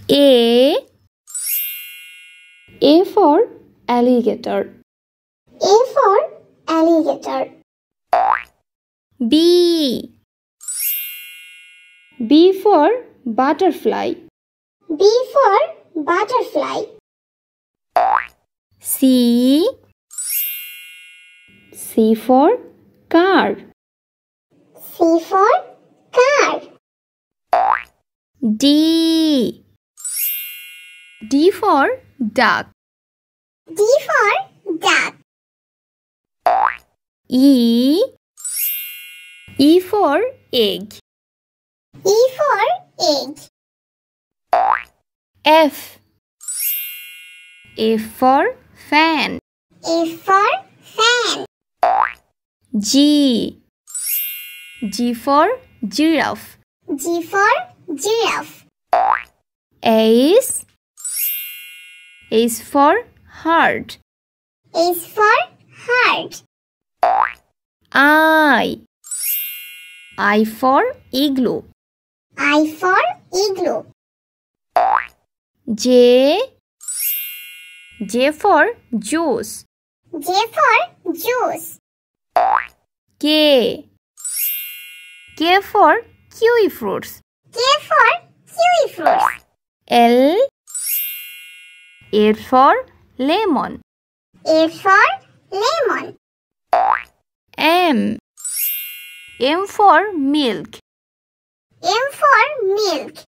A for alligator. A for alligator. B for butterfly. B for butterfly. C for car. C for car. D for duck. D for duck. E for egg. E for egg. F for fan. F for fan. G for giraffe. G for giraffe. H for heart. H for heart. I for igloo. I for igloo. J for juice. J for juice. K for kiwi fruits. K for kiwi fruits. L for lemon. L for lemon. M for milk. M for milk.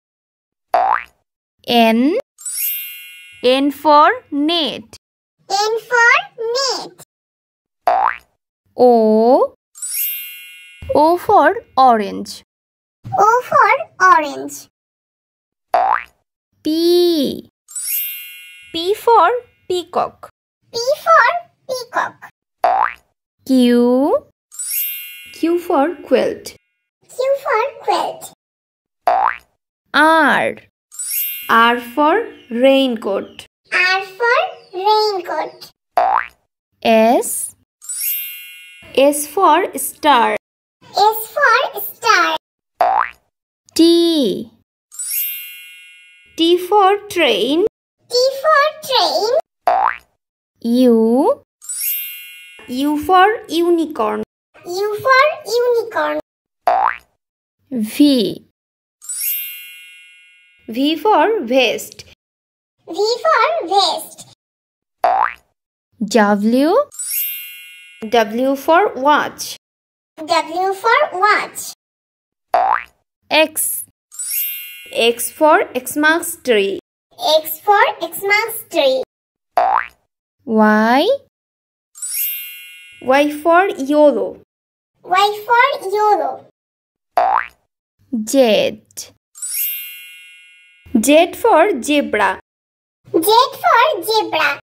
N for net. N for net. O for orange. O for orange. P for peacock. P for peacock. Q for quilt. Q for quilt. R for raincoat. R for raincoat. S for star. S for star. T for train. T for train. U for unicorn. U for unicorn. V for vest. V for vest. W for watch. W for watch. X for Xmas tree. X for Xmas tree. Y for yellow. Y for yellow. Z for zebra. Z for zebra.